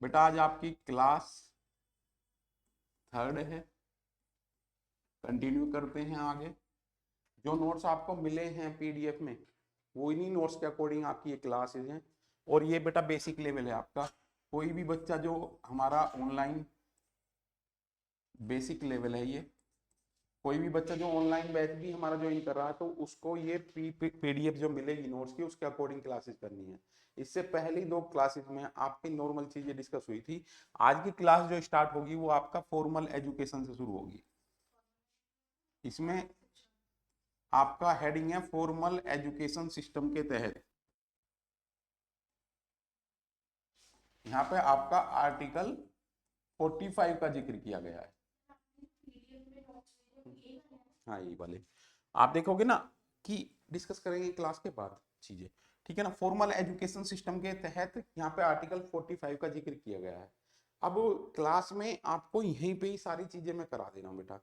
बेटा आज आपकी क्लास थर्ड है, कंटिन्यू करते हैं आगे। जो नोट्स आपको मिले हैं पीडीएफ में, वो इन्हीं नोट्स के अकॉर्डिंग आपकी ये क्लासेज हैं। और ये बेटा बेसिक लेवल है आपका। कोई भी बच्चा जो हमारा ऑनलाइन बेसिक लेवल है, ये कोई भी बच्चा जो ऑनलाइन बैच भी हमारा ज्वाइन कर रहा है, तो उसको ये पीडीएफ जो मिलेगी नोट्स की, उसके अकॉर्डिंग क्लासेस करनी है। इससे पहली दो क्लासेस में आपकी नॉर्मल चीजें डिस्कस हुई थी। आज की क्लास जो स्टार्ट होगी वो आपका फॉर्मल एजुकेशन से शुरू होगी। इसमें आपका हेडिंग है फॉर्मल एजुकेशन सिस्टम के तहत। यहाँ पे आपका आर्टिकल 45 का जिक्र किया गया है। हाँ ये वाले आप देखोगे ना कि डिस्कस करेंगे क्लास के बाद चीजें, ठीक है ना। फॉर्मल एजुकेशन सिस्टम के तहत यहाँ पे आर्टिकल 45 का जिक्र किया गया है। अब क्लास में आपको यहीं पे ही सारी चीजें मैं करा दे रहा हूँ बेटा,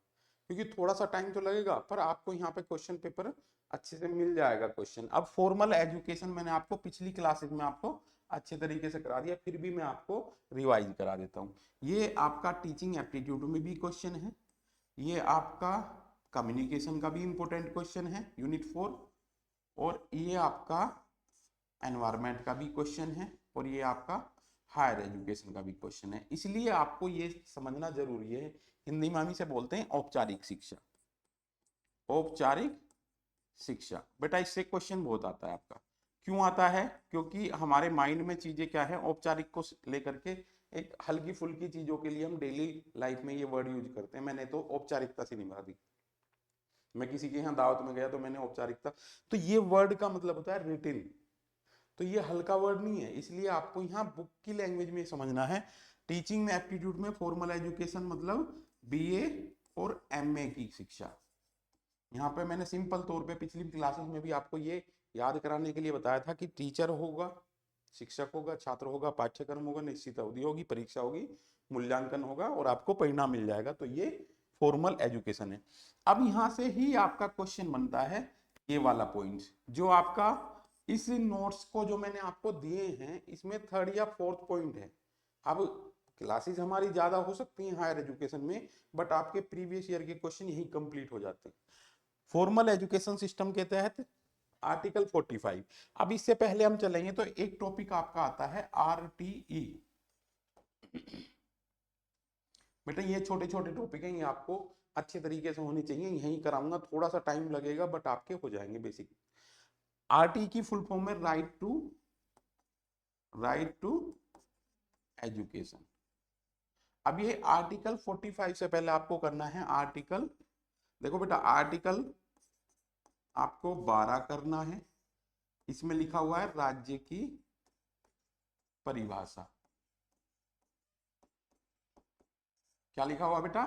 क्योंकि थोड़ा सा टाइम तो लगेगा, पर आपको यहाँ पे क्वेश्चन पेपर अच्छे से मिल जाएगा क्वेश्चन। अब फॉर्मल एजुकेशन मैंने आपको पिछली क्लासेज में आपको अच्छे तरीके से करा दिया, फिर भी मैं आपको रिवाइज करा देता हूँ। ये आपका टीचिंग एप्टीट्यूड में भी क्वेश्चन है, ये आपका कम्युनिकेशन का भी इंपॉर्टेंट क्वेश्चन है यूनिट 4, और ये आपका एनवायरमेंट का भी क्वेश्चन है, और ये आपका हायर एजुकेशन का भी क्वेश्चन है। इसलिए आपको ये समझना जरूरी है। हिंदी में हम इसे बोलते हैं औपचारिक शिक्षा। औपचारिक शिक्षा बेटा, इससे क्वेश्चन बहुत आता है आपका। क्यों आता है? क्योंकि हमारे माइंड में चीजें क्या है, औपचारिक को लेकर के एक हल्की फुल्की चीजों के लिए हम डेली लाइफ में ये वर्ड यूज करते हैं। मैंने तो औपचारिकता से निभा दी, मैं किसी के यहाँ दावत में गया तो मैंने औपचारिकता, तो ये वर्ड का मतलब होता है रिटिन। तो ये हल्का वर्ड नहीं है, इसलिए आपको यहाँ बुक की लैंग्वेज में समझना है। टीचिंग में एप्टीट्यूड में फॉर्मल एजुकेशन मतलब बीए और एमए की शिक्षा। यहाँ पे मैंने सिंपल तौर पे पिछली क्लासेस में भी आपको ये याद कराने के लिए बताया था कि टीचर होगा, शिक्षक होगा, छात्र होगा, पाठ्यक्रम होगा, निश्चित अवधि होगी, परीक्षा होगी, मूल्यांकन होगा और आपको परिणाम मिल जाएगा। तो ये फॉर्मल एजुकेशन है। अब यहाँ से ही आपका क्वेश्चन बनता है ये वाला पॉइंट, जो आपका इस नोट्स को जो मैंने आपको दिए हैं इसमें थर्ड या फोर्थ पॉइंट है। अब क्लासेस हमारी ज्यादा हो सकती हैं हायर एजुकेशन में, बट आपके प्रीवियस ईयर के क्वेश्चन यही कंप्लीट हो जाते हैं फॉर्मल एजुकेशन सिस्टम के तहत। आर्टिकल 45। अब इससे पहले हम चलेंगे तो एक टॉपिक आपका आता है आरटीई। बेटा ये छोटे छोटे टॉपिक हैं, ये आपको अच्छे तरीके से होने चाहिए, यही कराऊंगा, थोड़ा सा टाइम लगेगा बट आपके हो जाएंगे बेसिक। आरटीई की फुल फॉर्म है राइट टू एजुकेशन। अब ये आर्टिकल 45 से पहले आपको करना है आर्टिकल, देखो बेटा आर्टिकल आपको 12 करना है। इसमें लिखा हुआ है राज्य की परिभाषा। क्या लिखा हुआ बेटा?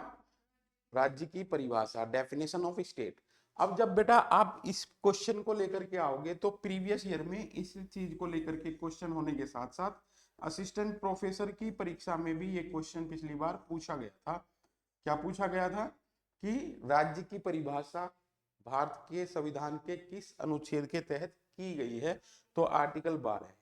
राज्य की परिभाषा, डेफिनेशन ऑफ स्टेट। अब जब बेटा आप इस क्वेश्चन को लेकर के आओगे तो प्रीवियस ईयर में इस चीज को लेकर के क्वेश्चन होने के साथ साथ असिस्टेंट प्रोफेसर की परीक्षा में भी ये क्वेश्चन पिछली बार पूछा गया था। क्या पूछा गया था कि राज्य की परिभाषा भारत के संविधान के किस अनुच्छेद के तहत की गई है? तो आर्टिकल 12 है।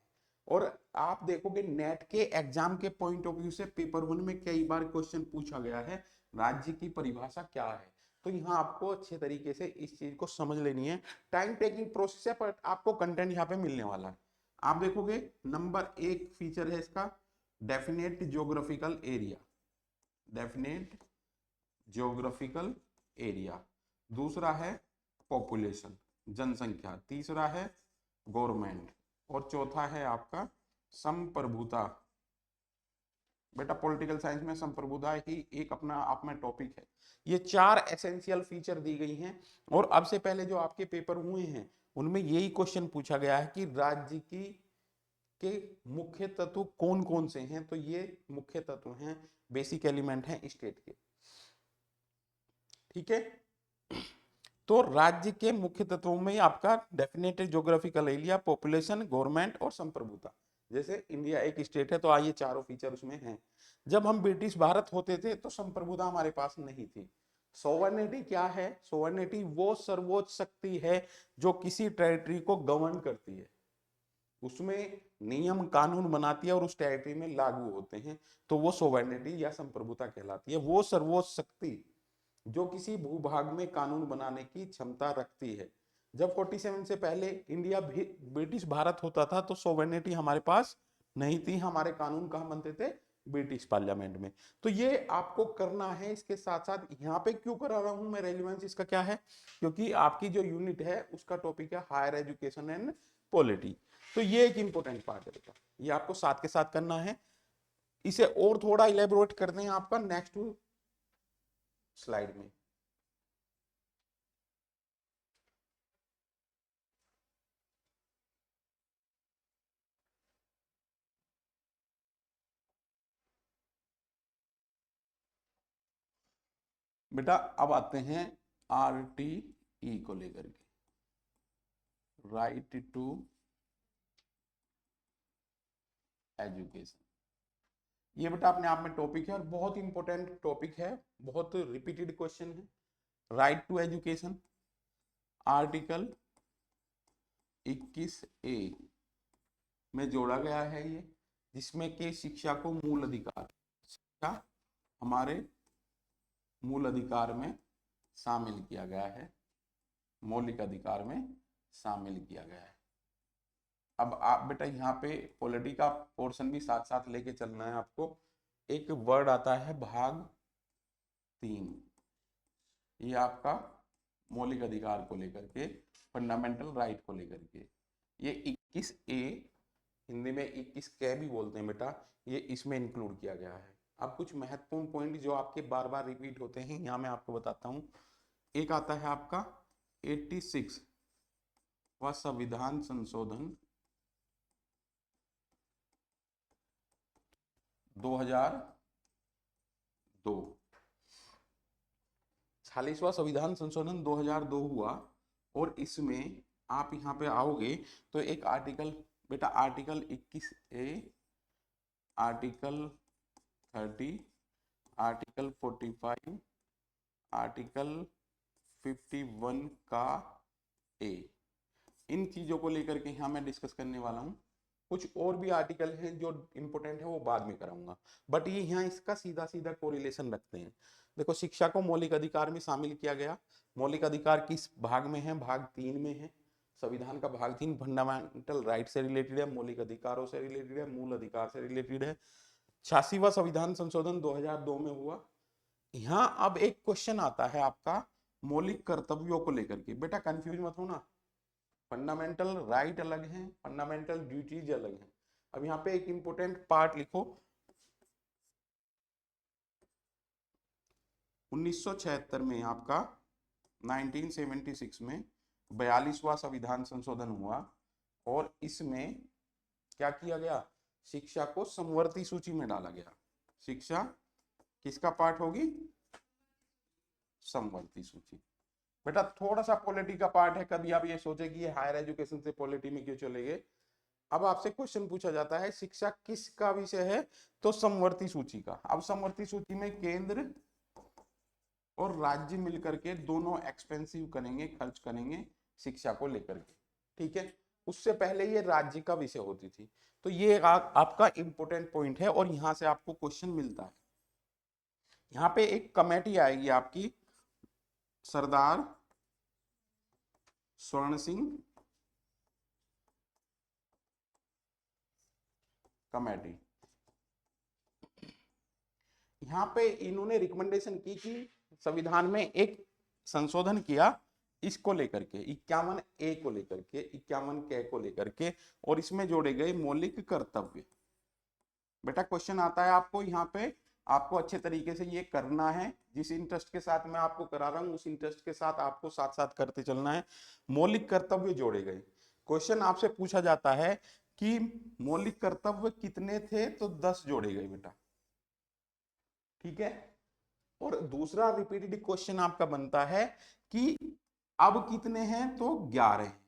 और आप देखोगे नेट के एग्जाम के पॉइंट ऑफ व्यू से पेपर 1 में कई बार क्वेश्चन पूछा गया है राज्य की परिभाषा क्या है। तो यहाँ आपको अच्छे तरीके से इस चीज को समझ लेनी है। टाइम टेकिंग प्रोसेस है, पर आपको कंटेंट यहाँ पे मिलने वाला है। आप देखोगे नंबर 1 फीचर है इसका definite geographical area, definite geographical area. दूसरा है पॉपुलेशन, जनसंख्या। तीसरा है गवर्नमेंट, और चौथा है आपका संप्रभुता। बेटा पॉलिटिकल साइंस में संप्रभुता ही एक अपना आप में टॉपिक है। ये 4 एसेंशियल फीचर दी गई हैं, और अब से पहले जो आपके पेपर हुए हैं उनमें यही क्वेश्चन पूछा गया है कि राज्य की के मुख्य तत्व कौन कौन से हैं। तो ये मुख्य तत्व हैं, बेसिक एलिमेंट हैं स्टेट के, ठीक है। तो राज्य के मुख्य तत्वों में आपका definite geographical area, population, government और संप्रभुता। जैसे इंडिया एक स्टेट है तो ये चारों फीचर उसमें हैं। जब हम ब्रिटिश भारत होते थे तो संप्रभुता हमारे पास नहीं थी। सोवर्निटी क्या है? सोवर्निटी वो सर्वोच्च शक्ति है जो किसी टेरिटरी को गवर्न करती है। उसमें नियम कानून बनाती है और उस टेरिटरी में लागू होते हैं, तो वो सोवेरेनिटी या संप्रभुता कहलाती है। वो सर्वोच्च शक्ति जो किसी भूभाग में कानून बनाने की क्षमता रखती है। जब 47 से पहले इंडिया भी ब्रिटिश भारत होता था तो सोवेरेनिटी हमारे पास नहीं थी, हमारे कानून कहाँ बनते थे, ब्रिटिश पार्लियामेंट में। तो ये आपको करना है। इसके साथ साथ यहाँ पे क्यों करा रहा हूं मैं, रेलिवेंस इसका क्या है, क्योंकि आपकी जो यूनिट है उसका टॉपिक है हायर एजुकेशन एंड पॉलिटी। तो ये एक इंपॉर्टेंट पार्ट है बेटा, ये आपको साथ के साथ करना है। इसे और थोड़ा इलेबोरेट कर दें आपका नेक्स्ट स्लाइड में। बेटा अब आते हैं आरटीई को लेकर के, राइट टू एजुकेशन। ये बेटा अपने आप में टॉपिक है और बहुत इंपॉर्टेंट टॉपिक है, बहुत रिपीटेड क्वेश्चन है। Right to education article 21A में जोड़ा गया है ये, जिसमें कि शिक्षा को मूल अधिकार, शिक्षा हमारे मूल अधिकार में शामिल किया गया है, मौलिक अधिकार में शामिल किया गया है। अब आप बेटा यहाँ पे पॉलिटी का पोर्शन भी साथ साथ लेके चलना है आपको। एक वर्ड आता है भाग 3, ये आपका मौलिक अधिकार को लेकर के, फंडामेंटल राइट को लेकर के। ये 21A, हिंदी में 21K भी बोलते हैं बेटा, ये इसमें इंक्लूड किया गया है। अब कुछ महत्वपूर्ण पॉइंट जो आपके बार बार रिपीट होते हैं यहाँ मैं आपको बताता हूँ। एक आता है आपका 86 व संविधान संशोधन 2002, 46वां संविधान संशोधन 2002 हुआ। और इसमें आप यहाँ पे आओगे तो एक आर्टिकल बेटा, article 21A, article 30, article 45, article 51 का ए, इन चीजों को लेकर के यहाँ मैं डिस्कस करने वाला हूँ। कुछ और भी आर्टिकल हैं जो इंपॉर्टेंट है वो बाद में कराऊंगा, बट ये यहाँ इसका सीधा सीधा कोरिलेशन रखते हैं। देखो शिक्षा को मौलिक अधिकार में शामिल किया गया। मौलिक अधिकार किस भाग में है, भाग 3 में है। संविधान का भाग 3 फंडामेंटल राइट से रिलेटेड है, मौलिक अधिकारों से रिलेटेड है, मूल अधिकार से रिलेटेड है। 86वां संविधान संशोधन 2002 में हुआ। यहाँ अब एक क्वेश्चन आता है आपका मौलिक कर्तव्यों को लेकर के। बेटा कंफ्यूज मत होना, फंडामेंटल राइट अलग है, फंडामेंटल ड्यूटीज अलग है। अब यहाँ पे एक इंपॉर्टेंट पार्ट लिखो, 1976 में आपका 1976 में 42वां संविधान संशोधन हुआ और इसमें क्या किया गया, शिक्षा को समवर्ती सूची में डाला गया। शिक्षा किसका पार्ट होगी, समवर्ती सूची। बेटा थोड़ा सा पॉलिटी का पार्ट है, कभी आप ये सोचे कि ये हायर एजुकेशन से पॉलिटी में क्यों चले गए। अब आपसे क्वेश्चन पूछा जाता है शिक्षा किसका विषय है, तो समवर्ती सूची का। अब समवर्ती सूची में केंद्र और राज्य मिलकर के दोनों एक्सपेंसिव करेंगे, खर्च करेंगे शिक्षा को लेकर के, ठीक है। उससे पहले ये राज्य का विषय होती थी। तो ये आपका इंपॉर्टेंट पॉइंट है और यहां से आपको क्वेश्चन मिलता है। यहाँ पे एक कमेटी आएगी आपकी, सरदार स्वर्ण सिंह कमेटी। यहाँ पे इन्होंने रिकमेंडेशन की कि संविधान में एक संशोधन किया इसको लेकर के, 51A को लेकर के, 51K को लेकर के, और इसमें जोड़े गए मौलिक कर्तव्य। बेटा क्वेश्चन आता है आपको यहाँ पे, आपको अच्छे तरीके से ये करना है। जिस इंटरेस्ट के साथ मैं आपको करा रहा हूँ उस इंटरेस्ट के साथ आपको साथ साथ करते चलना है। मौलिक कर्तव्य जोड़े गए। क्वेश्चन आपसे पूछा जाता है कि मौलिक कर्तव्य कितने थे, तो 10 जोड़े गए बेटा, ठीक है। और दूसरा रिपीटेड क्वेश्चन आपका बनता है कि अब कितने हैं, तो 11 हैं।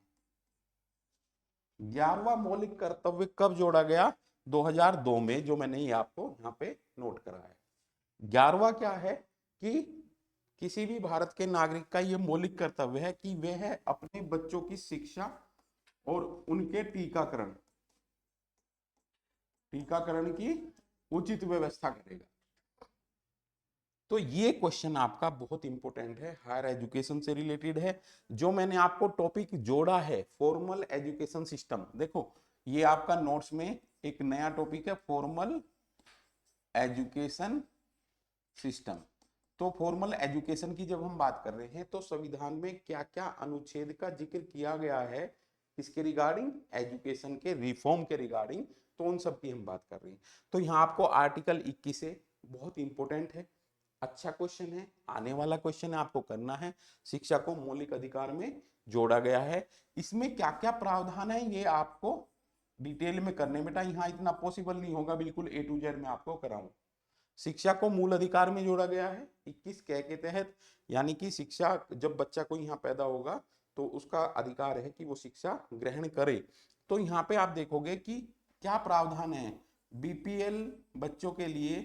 11वां मौलिक कर्तव्य कब जोड़ा गया, 2002 में, जो मैंने आपको यहाँ पे नोट करा है। 11वां क्या है कि किसी भी भारत के नागरिक का यह मौलिक कर्तव्य है कि वह अपने बच्चों की शिक्षा और उनके टीकाकरण टीकाकरण की उचित व्यवस्था करेगा। तो ये क्वेश्चन आपका बहुत इंपॉर्टेंट है, हायर एजुकेशन से रिलेटेड है। जो मैंने आपको टॉपिक जोड़ा है फॉर्मल एजुकेशन सिस्टम, देखो ये आपका नोट्स में एक नया टॉपिक है, फॉर्मल एजुकेशन सिस्टम। तो फॉर्मल एजुकेशन की जब हम बात कर रहे हैं तो संविधान में क्या क्या अनुच्छेद का जिक्र किया गया है इसके रिगार्डिंग, एजुकेशन के रिफॉर्म के रिगार्डिंग, तो उन सब की हम बात कर रहे हैं। तो यहाँ आपको आर्टिकल 21 है, बहुत इंपॉर्टेंट है, अच्छा क्वेश्चन है, आने वाला क्वेश्चन है, आपको करना है। शिक्षा को मौलिक अधिकार में जोड़ा गया है, इसमें क्या क्या प्रावधान है ये आपको डिटेल में करने, बेटा यहाँ इतना पॉसिबल नहीं होगा बिल्कुल A to Z में आपको कराऊं। शिक्षा को मूल अधिकार में जोड़ा गया है 21 क के तहत, यानी कि शिक्षा जब बच्चा को यहाँ पैदा होगा तो उसका अधिकार है कि वो शिक्षा ग्रहण करे। तो यहाँ पे आप देखोगे कि क्या प्रावधान है, BPL बच्चों के लिए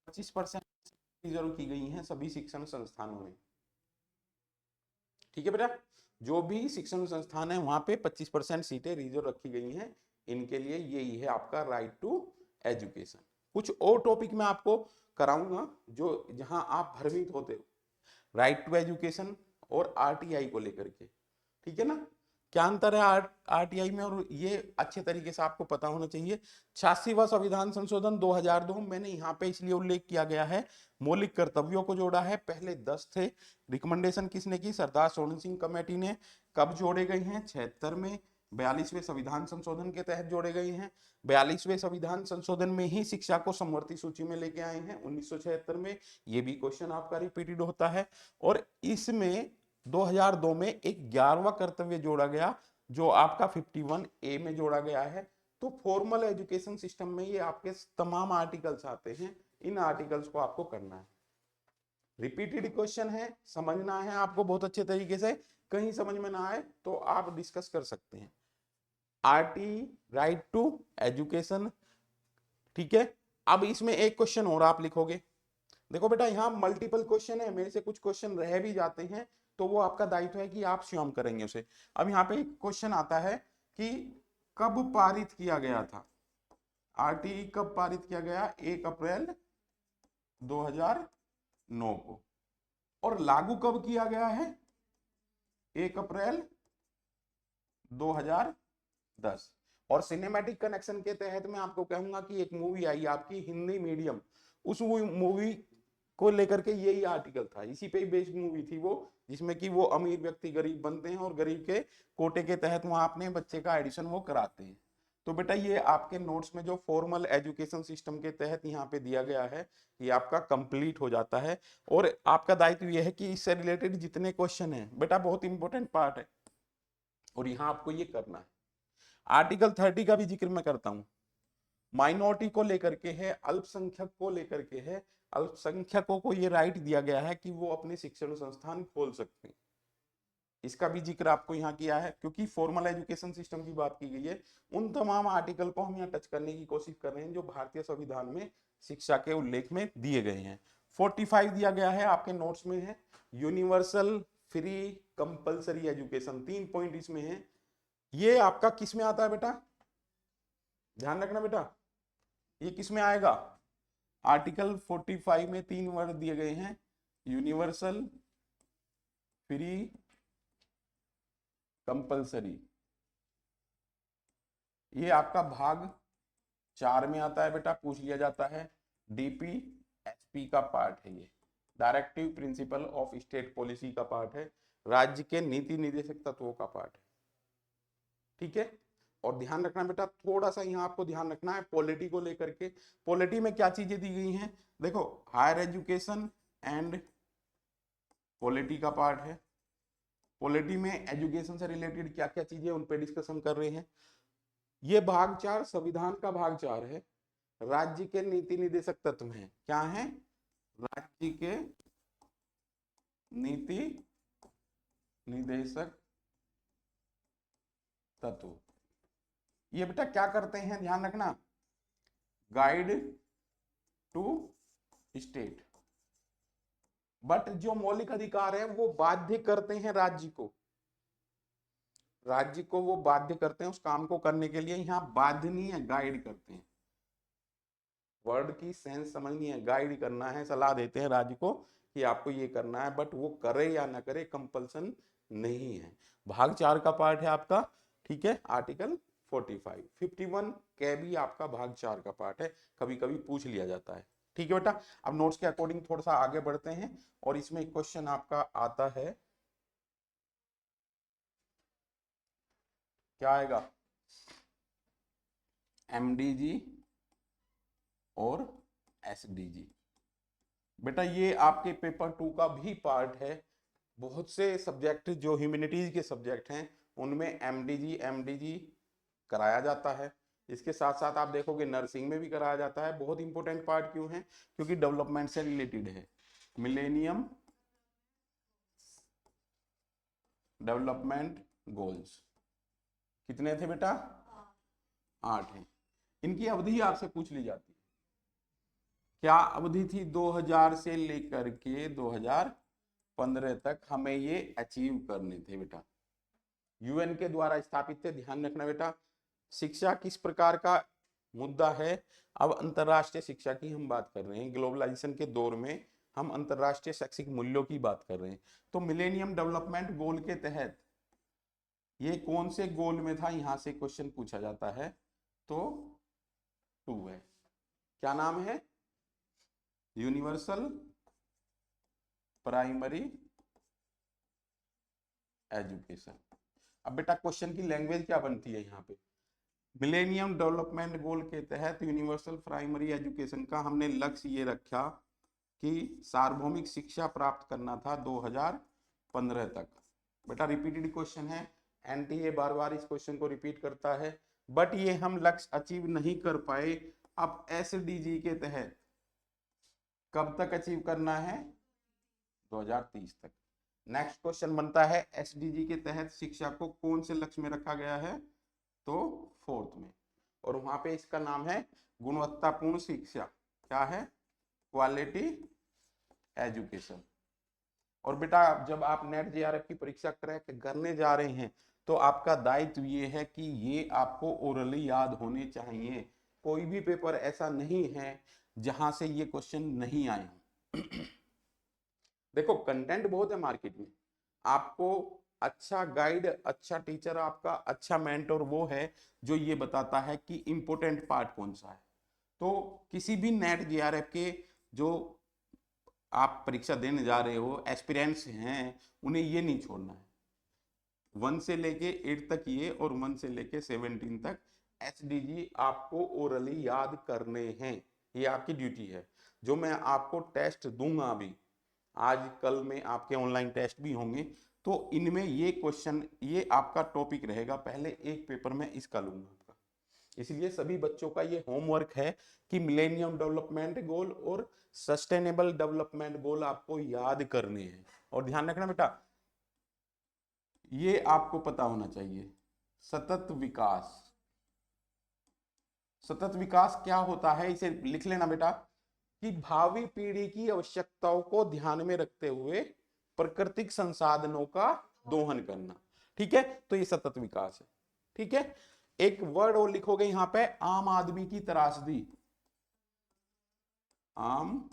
25% रिजर्व की गई हैं सभी शिक्षण संस्थानों में। ठीक है बेटा, जो भी शिक्षण संस्थान है वहां पे 25% सीटें रिजर्व रखी गई हैं इनके लिए, यही है आपका राइट टू एजुकेशन। कुछ और टॉपिक मैं आपको कराऊंगा जो जहां आप भ्रमित होते हो, राइट टू एजुकेशन और RTI को लेकर के, ठीक है ना। क्या अंतर है RTI में, और ये अच्छे तरीके से आपको पता होना चाहिए। 86वां संविधान संशोधन 2002 मैंने यहाँ पे इसलिए उल्लेख किया गया है, मौलिक कर्तव्यों को जोड़ा है, पहले 10 थे। रिकमेंडेशन किसने की, सरदार सोलन सिंह कमेटी ने। कब जोड़े गए हैं, 76 में, 42वें संविधान संशोधन के तहत जोड़े गए हैं। 42वें संविधान संशोधन में ही शिक्षा को समवर्ती सूची में लेके आए हैं 1976 में, ये भी क्वेश्चन आपका रिपीटेड होता है। और इसमें 2002 में एक 11वां कर्तव्य जोड़ा गया जो आपका 51A में जोड़ा गया है। तो फॉर्मल एजुकेशन सिस्टम में ये आपके तमाम आर्टिकल्स आते हैं, इन आर्टिकल्स को आपको करना है। रिपीटेड क्वेश्चन है, समझना है आपको बहुत अच्छे तरीके से, कहीं समझ में ना आए तो आप डिस्कस कर सकते हैं। राइट टू एजुकेशन, ठीक है। अब इसमें एक क्वेश्चन और आप लिखोगे, देखो बेटा यहाँ मल्टीपल क्वेश्चन है, मेरे से कुछ क्वेश्चन रह भी जाते हैं तो वो आपका दायित्व है कि आप स्वयं करेंगे उसे। अब यहाँ पे एक क्वेश्चन आता है कि कब पारित किया गया था, RTI कब पारित किया गया, 1 अप्रैल 2009 को, और लागू कब किया गया है, 1 अप्रैल 2010। और सिनेमैटिक कनेक्शन के तहत मैं आपको कहूंगा कि एक मूवी आई आपकी हिंदी मीडियम, उस मूवी को लेकर के यही आर्टिकल था, इसी पे बेस्ड मूवी थी वो, जिसमें कि वो अमीर व्यक्ति गरीब बनते हैं और गरीब के कोटे के तहत वहां अपने बच्चे का एडिशन वो कराते हैं। तो बेटा ये आपके नोट्स में जो फॉर्मल एजुकेशन सिस्टम के तहत यहाँ पे दिया गया है ये आपका कंप्लीट हो जाता है। और आपका दायित्व यह है कि इससे रिलेटेड जितने क्वेश्चन है बेटा, बहुत इंपॉर्टेंट पार्ट है और यहाँ आपको ये करना है। आर्टिकल 30 का भी जिक्र मैं करता हूँ, माइनॉरिटी को लेकर के है, अल्पसंख्यक को लेकर के है। अल्पसंख्यकों को ये राइट दिया गया है कि वो अपने शिक्षण संस्थान खोल सकते हैं, इसका भी जिक्र आपको यहाँ किया है क्योंकि फॉर्मल एजुकेशन सिस्टम की बात की गई है। उन तमाम आर्टिकल को हम यहाँ टच करने की कोशिश कर रहे हैं जो भारतीय संविधान में शिक्षा के उल्लेख में दिए गए हैं। 45 दिया गया है आपके नोट्स में है, universal free compulsory education, 3 point इसमें है। ये आपका किस में आता है बेटा, ध्यान रखना बेटा, ये किस में आएगा, आर्टिकल 45 में 3 वर्ड दिए गए हैं, यूनिवर्सल फ्री कंपलसरी, ये आपका भाग 4 में आता है बेटा, पूछ लिया जाता है। DPSP का पार्ट है, ये directive principle of state policy का पार्ट है, राज्य के नीति निर्देशक तत्वों का पार्ट है, ठीक है। और ध्यान रखना बेटा, थोड़ा सा यहाँ आपको ध्यान रखना है पॉलिटी को लेकर के। पॉलिटी में क्या चीजें दी गई हैं, देखो हायर एजुकेशन एंड पॉलिटी का पार्ट है। पॉलिटी में एजुकेशन से रिलेटेड क्या क्या चीजें उन पे डिस्कशन कर रहे हैं। ये भाग 4 संविधान का भाग 4 है, राज्य के नीति निर्देशक तत्व हैं, क्या है, राज्य के नीति निर्देशक तत्व। ये बेटा क्या करते हैं, ध्यान रखना, गाइड टू स्टेट, बट जो मौलिक अधिकार है वो बाध्य करते हैं राज्य को, राज्य को वो बाध्य करते हैं उस काम को करने के लिए, यहाँ बाध्य नहीं है, गाइड करते हैं। वर्ड की सेंस समझनी है, गाइड करना है, सलाह देते हैं राज्य को कि आपको ये करना है, बट वो करे या ना करे कंपल्सन नहीं है। भाग 4 का पार्ट है आपका, ठीक है, आर्टिकल 45। 51 के भी आपका भाग 4 का पार्ट है, कभी कभी पूछ लिया जाता है। ठीक है बेटा, अब नोट्स के अकॉर्डिंग थोड़ा सा आगे बढ़ते हैं और इसमें एक क्वेश्चन आपका आता है, क्या आएगा, एमडीजी और एसडीजी। बेटा ये आपके पेपर 2 का भी पार्ट है। बहुत से सब्जेक्ट जो ह्यूमैनिटीज के सब्जेक्ट हैं उनमें एमडीजी कराया जाता है। इसके साथ साथ आप देखोगे नर्सिंग में भी कराया जाता है। बहुत इंपॉर्टेंट पार्ट क्यों है, क्योंकि डेवलपमेंट से रिलेटेड है। मिलेनियम डेवलपमेंट गोल्स कितने थे बेटा, 8 हैं। इनकी अवधि आपसे पूछ ली जाती है, क्या अवधि थी, 2000 से लेकर के 2015 तक हमें ये अचीव करने थे बेटा। यूएन के द्वारा स्थापित थे, ध्यान रखना बेटा। शिक्षा किस प्रकार का मुद्दा है, अब अंतरराष्ट्रीय शिक्षा की हम बात कर रहे हैं। ग्लोबलाइजेशन के दौर में हम अंतरराष्ट्रीय शैक्षिक मूल्यों की बात कर रहे हैं। तो मिलेनियम डेवलपमेंट गोल के तहत ये कौन से गोल में था, यहां से क्वेश्चन पूछा जाता है। तो 2 है, क्या नाम है, यूनिवर्सल प्राइमरी एजुकेशन। अब बेटा क्वेश्चन की लैंग्वेज क्या बनती है यहाँ पे, मिलेनियम डेवलपमेंट गोल के तहत यूनिवर्सल प्राइमरी एजुकेशन का हमने लक्ष्य ये रखा कि सार्वभौमिक शिक्षा प्राप्त करना था 2015 तक। बेटा रिपीटेड क्वेश्चन है, एनटीए बार बार इस क्वेश्चन को रिपीट करता है, बट ये हम लक्ष्य अचीव नहीं कर पाए। अब एसडीजी के तहत कब तक अचीव करना है, 2030 तक। नेक्स्ट क्वेश्चन बनता है, एसडीजी के तहत शिक्षा को कौन से लक्ष्य में रखा गया है, तो 4th में, और वहां पे इसका नाम है गुणवत्तापूर्ण शिक्षा। क्या है, क्वालिटी एजुकेशन। और बेटा जब आप नेट जेआरएफ की परीक्षा क्रैक करने जा रहे हैं तो आपका दायित्व ये है कि ये आपको ओरली याद होने चाहिए। कोई भी पेपर ऐसा नहीं है जहां से ये क्वेश्चन नहीं आए। देखो कंटेंट बहुत है मार्केट में, आपको अच्छा गाइड, अच्छा टीचर, आपका अच्छा मेंटर वो है जो ये बताता है कि इंपॉर्टेंट पार्ट कौन सा है। तो किसी भी नेट जेआरएफ के जो आप परीक्षा देने जा रहे हो एस्पिरेंट्स हैं, उन्हें ये नहीं छोड़ना है, 1 से लेके 8 तक ये और 1 से लेके 17 तक एसडीजी आपको ओरली याद करने हैं। ये आपकी ड्यूटी है। जो मैं आपको टेस्ट दूंगा अभी, आज कल में आपके ऑनलाइन टेस्ट भी होंगे, तो इनमें ये क्वेश्चन, ये आपका टॉपिक रहेगा। पहले एक पेपर में इसका लूंगा आपका, इसलिए सभी बच्चों का ये होमवर्क है कि मिलेनियम डेवलपमेंट गोल और सस्टेनेबल डेवलपमेंट गोल आपको याद करने हैं। और ध्यान रखना बेटा, ये आपको पता होना चाहिए, सतत विकास। सतत विकास क्या होता है, इसे लिख लेना बेटा, कि भावी पीढ़ी की आवश्यकताओं को ध्यान में रखते हुए प्राकृतिक संसाधनों का दोहन करना। ठीक है, तो ये सतत विकास है। ठीक है, एक वर्ड और लिखोगे यहां पे, आम आदमी की त्रासदी। आम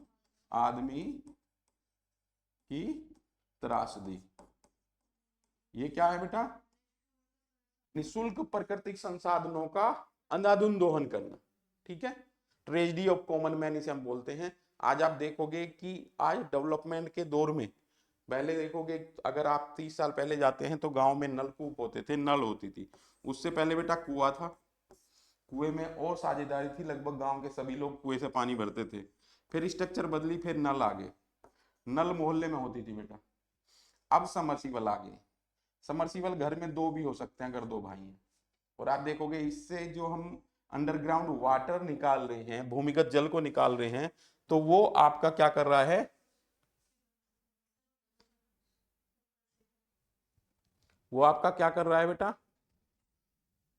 आदमी की त्रासदी, ये क्या है बेटा, निःशुल्क प्राकृतिक संसाधनों का अंधाधुंध दोहन करना। ठीक है, ट्रेजेडी ऑफ कॉमन मैन इसे हम बोलते हैं। आज आप देखोगे कि आज डेवलपमेंट के दौर में, पहले देखोगे अगर आप 30 साल पहले जाते हैं तो गांव में नलकूप होते थे, नल होती थी। उससे पहले बेटा कुआं था, कुएं में और साझेदारी थी, लगभग गांव के सभी लोग कुएं से पानी भरते थे। फिर स्ट्रक्चर बदली, फिर नल आ गए, नल मोहल्ले में होती थी बेटा। अब समरसीबल आ गए, समरसीबल घर में 2 भी हो सकते हैं अगर 2 भाई हैं। और आप देखोगे इससे जो हम अंडरग्राउंड वाटर निकाल रहे हैं, भूमिगत जल को निकाल रहे हैं, तो वो आपका क्या कर रहा है, वो आपका क्या कर रहा है बेटा,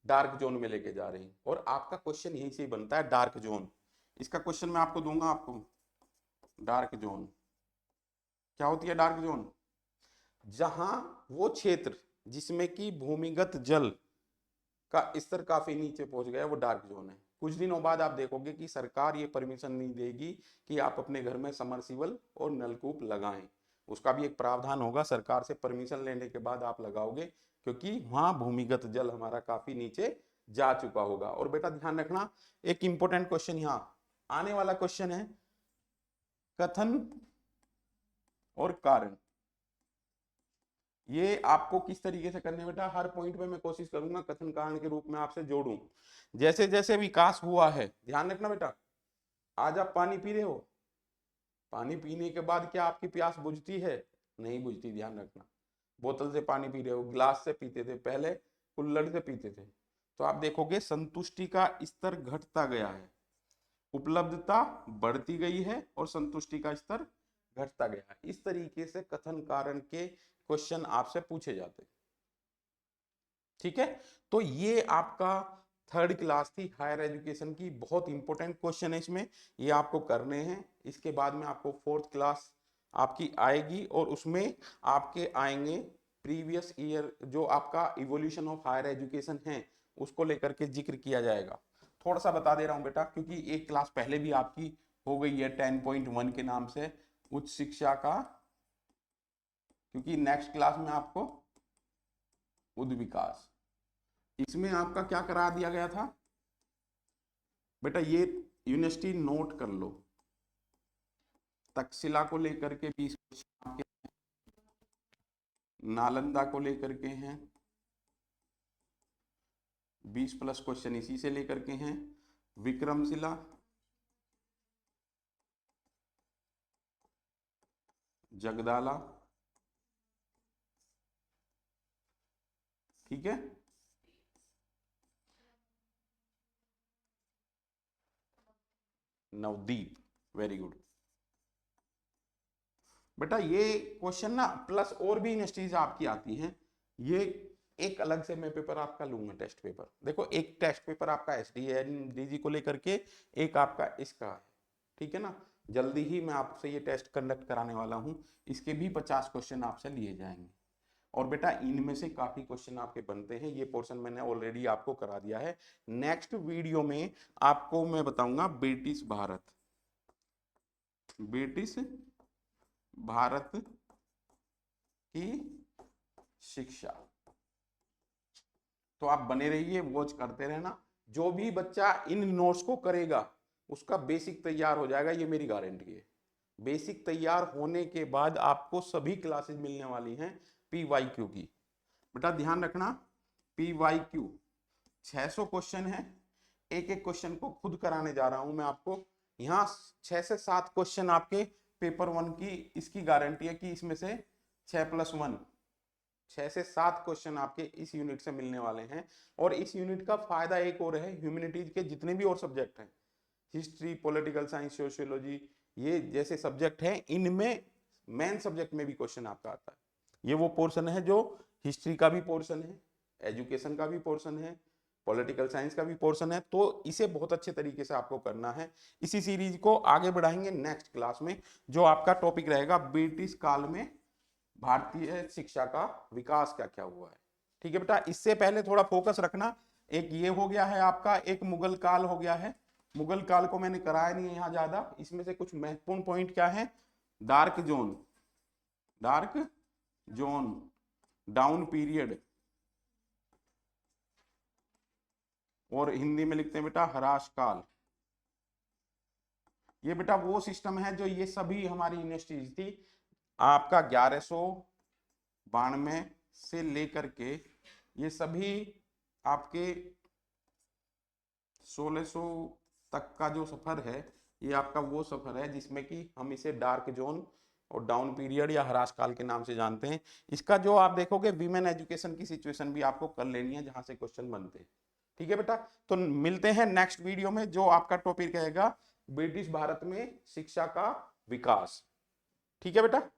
डार्क जोन में लेके जा रहे हैं। और आपका क्वेश्चन यहीं से बनता है, डार्क जोन। इसका क्वेश्चन मैं आपको दूंगा, आपको डार्क जोन क्या होती है। डार्क जोन जहां वो क्षेत्र जिसमें कि भूमिगत जल का स्तर काफी नीचे पहुंच गया, वो डार्क जोन है। कुछ दिनों बाद आप देखोगे कि सरकार ये परमिशन नहीं देगी कि आप अपने घर में समरसीबल और नलकूप लगाएं। उसका भी एक प्रावधान होगा, सरकार से परमिशन लेने के बाद आप लगाओगे, क्योंकि वहां भूमिगत जल हमारा काफी नीचे जा चुका होगा। और बेटा ध्यान रखना, एक इंपॉर्टेंट क्वेश्चन यहाँ आने वाला क्वेश्चन है, कथन और कारण। ये आपको किस तरीके से करने बेटा, हर पॉइंट पे मैं कोशिश करूंगा कथन कारण के रूप में आपसे जोड़ूं। जैसे जैसे विकास हुआ है, ध्यान रखना बेटा, आज आप पानी पी रहे हो, पानी पीने के बाद क्या आपकी प्यास बुझती है? नहीं बुझती, ध्यान रखना। बोतल से पानी पी रहे हो, गिलास से पीते थे पहले, कुल्हड़ से पीते थे, तो आप देखोगे संतुष्टि का स्तर घटता गया है, उपलब्धता बढ़ती गई है और संतुष्टि का स्तर घटता गया है। इस तरीके से कथन कारण के क्वेश्चन आपसे पूछे जाते हैं। ठीक है, तो ये आपका थर्ड क्लास थी हायर एजुकेशन की, बहुत इंपॉर्टेंट क्वेश्चन है इसमें, ये आपको करने हैं। इसके बाद में आपको फोर्थ क्लास आपकी आएगी और उसमें आपके आएंगे प्रीवियस ईयर जो आपका इवोल्यूशन ऑफ हायर एजुकेशन है उसको लेकर के जिक्र किया जाएगा। थोड़ा सा बता दे रहा हूं बेटा, क्योंकि एक क्लास पहले भी आपकी हो गई है 10.1 के नाम से उच्च शिक्षा का, क्योंकि नेक्स्ट क्लास में आपको उद्द विकास, इसमें आपका क्या करा दिया गया था बेटा, ये यूनिवर्सिटी नोट कर लो, तक्षशिला को लेकर के 20 क्वेश्चन आपके, नालंदा को लेकर के हैं 20+ क्वेश्चन इसी से लेकर के हैं, विक्रमशिला, जगदाला, ठीक है, नवदीप, वेरी गुड बेटा। ये क्वेश्चन ना प्लस और भी यूनिवर्सिटीज आपकी आती हैं, ये एक अलग से मैं पेपर आपका लूंगा, टेस्ट पेपर। देखो एक टेस्ट पेपर आपका SDNDG को लेकर के, एक आपका इसका है, ठीक है ना। जल्दी ही मैं आपसे ये टेस्ट कंडक्ट कराने वाला हूं, इसके भी 50 क्वेश्चन आपसे लिए जाएंगे। और बेटा इनमें से काफी क्वेश्चन आपके बनते हैं, ये पोर्शन मैंने ऑलरेडी आपको करा दिया है। नेक्स्ट वीडियो में आपको मैं बताऊंगा ब्रिटिश भारत, ब्रिटिश भारत की शिक्षा। तो आप बने रहिए, वॉच करते रहना। जो भी बच्चा इन नोट्स को करेगा उसका बेसिक तैयार हो जाएगा, ये मेरी गारंटी है। बेसिक तैयार होने के बाद आपको सभी क्लासेस मिलने वाली हैं PYQ की। बेटा ध्यान रखना, PYQ 600 क्वेश्चन है, एक एक क्वेश्चन को खुद कराने जा रहा हूं मैं आपको। यहाँ 6 से 7 क्वेश्चन आपके पेपर 1 की, इसकी गारंटी है कि इसमें से 6+1 6 से 7 क्वेश्चन आपके इस यूनिट से मिलने वाले हैं। और इस यूनिट का फायदा एक और है, ह्यूमैनिटीज के जितने भी और सब्जेक्ट हैं, हिस्ट्री, पॉलिटिकल साइंस, सोशियोलॉजी, ये जैसे सब्जेक्ट हैं, इनमें मेन सब्जेक्ट में भी क्वेश्चन आपका आता है। ये वो पोर्शन है जो हिस्ट्री का भी पोर्शन है, एजुकेशन का भी पोर्शन है, पॉलिटिकल साइंस का भी पोर्शन है। तो इसे बहुत अच्छे तरीके से आपको करना है। इसी सीरीज को आगे बढ़ाएंगे नेक्स्ट क्लास में, जो आपका टॉपिक रहेगा ब्रिटिश काल में भारतीय शिक्षा का विकास क्या क्या हुआ है। ठीक है बेटा, इससे पहले थोड़ा फोकस रखना, एक ये हो गया है आपका, एक मुगल काल हो गया है। मुगल काल को मैंने कराया नहीं है यहाँ ज्यादा, इसमें से कुछ महत्वपूर्ण पॉइंट क्या है, dark zone, dark zone, down period, और हिंदी में लिखते हैं बेटा ह्रास काल। ये बेटा वो सिस्टम है जो ये सभी हमारी यूनिवर्सिटीज थी आपका 1192 से लेकर के ये सभी आपके 1600 तक का जो सफर है, ये आपका वो सफर है जिसमें कि हम इसे डार्क जोन और डाउन पीरियड या ह्रास काल के नाम से जानते हैं। इसका जो आप देखोगे विमेन एजुकेशन की सिचुएशन भी आपको कर लेनी है जहां से क्वेश्चन बनते हैं। ठीक है बेटा, तो मिलते हैं नेक्स्ट वीडियो में, जो आपका टॉपिक रहेगा ब्रिटिश भारत में शिक्षा का विकास। ठीक है बेटा।